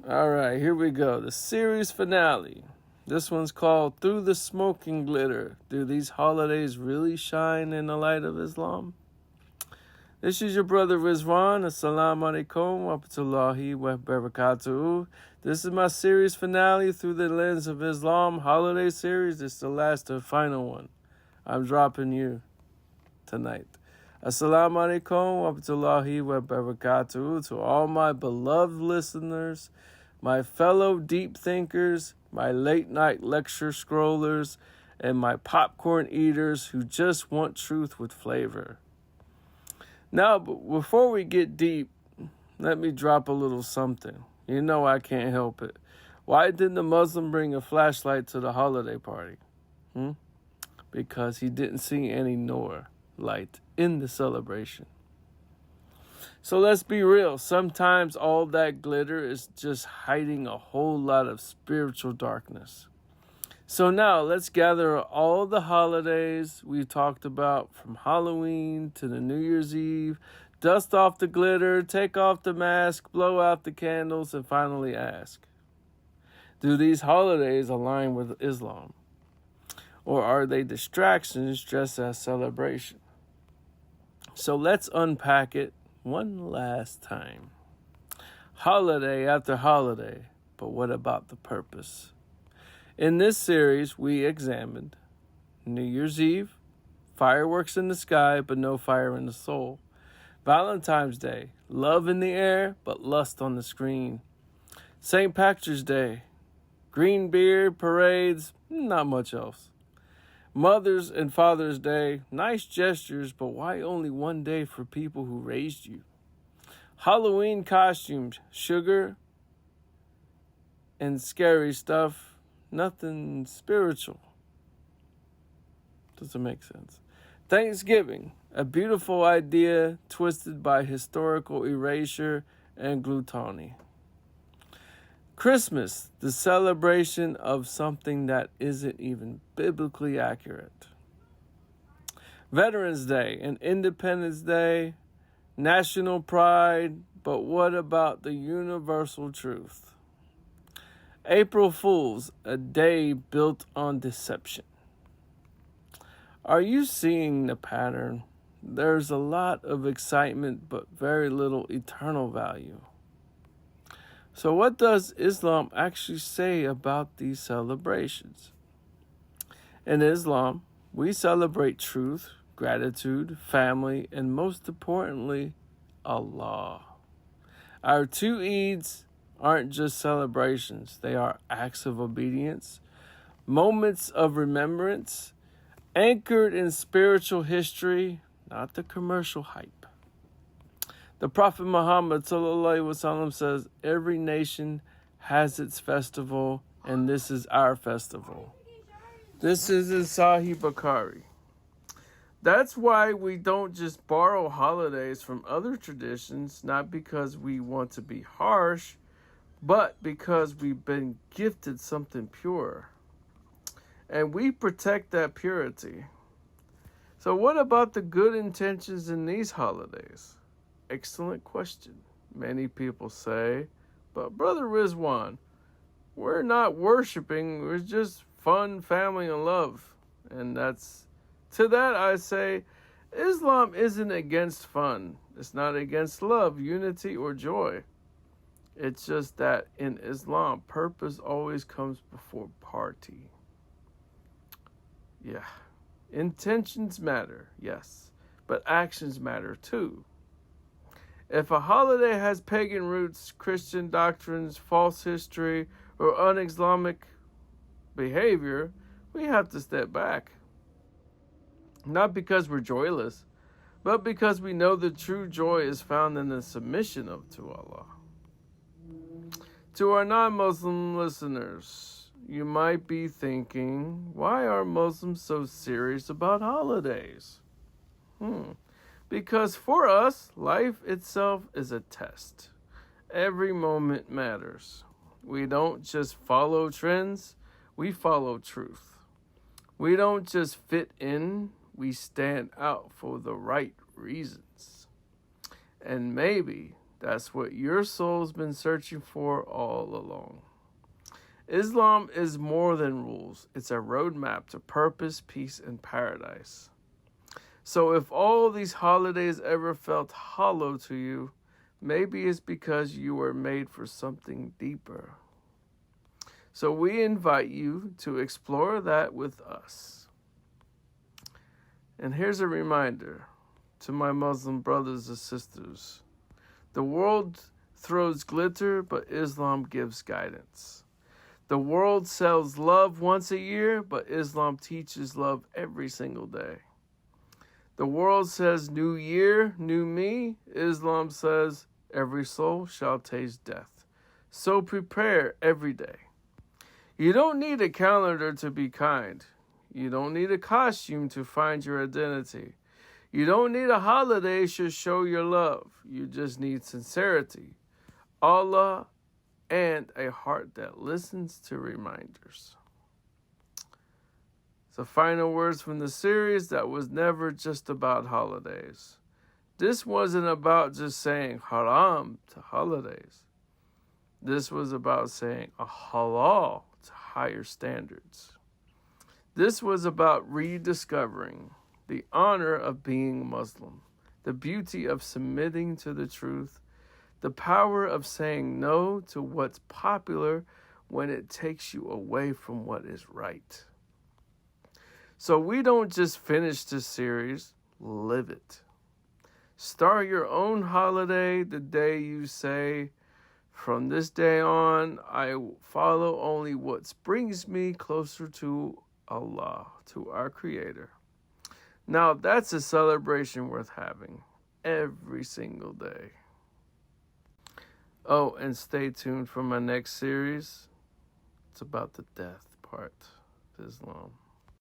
All right, here we go. The series finale. This one's called Through the Smoke and Glitter. Do these holidays really shine in the light of Islam? This is your brother Rizwan. Assalamu alaikum wa rahmatullahi wa barakatuh. This is my series finale through the lens of Islam holiday series. It's the last and final one. I'm dropping you tonight. Assalamu alaikum wa rahmatullahi wa barakatuh to all my beloved listeners, my fellow deep thinkers, my late night lecture scrollers, and my popcorn eaters who just want truth with flavor. Now, before we get deep, let me drop a little something. You know I can't help it. Why didn't the Muslim bring a flashlight to the holiday party? Because he didn't see any Noor light in the celebration. So let's be real. Sometimes all that glitter is just hiding a whole lot of spiritual darkness. So now let's gather all the holidays we've talked about, from Halloween to the New Year's Eve, dust off the glitter, take off the mask, blow out the candles, and finally ask, do these holidays align with Islam? Or are they distractions dressed as celebration? So let's unpack it one last time. Holiday after holiday, but what about the purpose? In this series, we examined New Year's Eve, fireworks in the sky, but no fire in the soul. Valentine's Day, love in the air, but lust on the screen. St. Patrick's Day, green beard, parades, not much else. Mother's and Father's Day, nice gestures, but why only one day for people who raised you? Halloween costumes, sugar and scary stuff. Nothing spiritual. Doesn't make sense. Thanksgiving, a beautiful idea twisted by historical erasure and gluttony. Christmas, the celebration of something that isn't even biblically accurate. Veterans Day and Independence Day, national pride, but what about the universal truth? April Fool's, a day built on deception. Are you seeing the pattern? There's a lot of excitement, but very little eternal value. So what does Islam actually say about these celebrations? In Islam, we celebrate truth, gratitude, family, and most importantly, Allah. Our two Eids aren't just celebrations. They are acts of obedience, moments of remembrance, anchored in spiritual history, not the commercial hype. The Prophet Muhammad ﷺ says, every nation has its festival, and this is our festival. This is in Sahih Bukhari. That's why we don't just borrow holidays from other traditions, not because we want to be harsh, but because we've been gifted something pure. And we protect that purity. So what about the good intentions in these holidays? Excellent question, many people say. But Brother Rizwan, we're not worshiping, we're just fun, family, and love. And to that I say, Islam isn't against fun. It's not against love, unity, or joy. It's just that in Islam, purpose always comes before party. Yeah. Intentions matter, yes, but actions matter too. If a holiday has pagan roots, Christian doctrines, false history, or un-Islamic behavior, we have to step back. Not because we're joyless, but because we know the true joy is found in the submission to Allah. To our non-Muslim listeners, you might be thinking, why are Muslims so serious about holidays? Because for us, life itself is a test. Every moment matters. We don't just follow trends, we follow truth. We don't just fit in, we stand out for the right reasons. And maybe That's what your soul's been searching for all along. Islam is more than rules. It's a roadmap to purpose, peace, and paradise. So if all these holidays ever felt hollow to you, maybe it's because you were made for something deeper. So we invite you to explore that with us. And here's a reminder to my Muslim brothers and sisters. The world throws glitter, but Islam gives guidance. The world sells love once a year, but Islam teaches love every single day. The world says, new year, new me. Islam says, every soul shall taste death. So prepare every day. You don't need a calendar to be kind. You don't need a costume to find your identity. You don't need a holiday to show your love. You just need sincerity, Allah, and a heart that listens to reminders. So final words from the series that was never just about holidays. This wasn't about just saying haram to holidays. This was about saying a halal to higher standards. This was about rediscovering the honor of being Muslim, the beauty of submitting to the truth, the power of saying no to what's popular when it takes you away from what is right. So we don't just finish this series, live it. Start your own holiday the day you say, from this day on, I follow only what brings me closer to Allah, to our Creator. Now that's a celebration worth having every single day. Oh, and stay tuned for my next series. It's about the death part of Islam.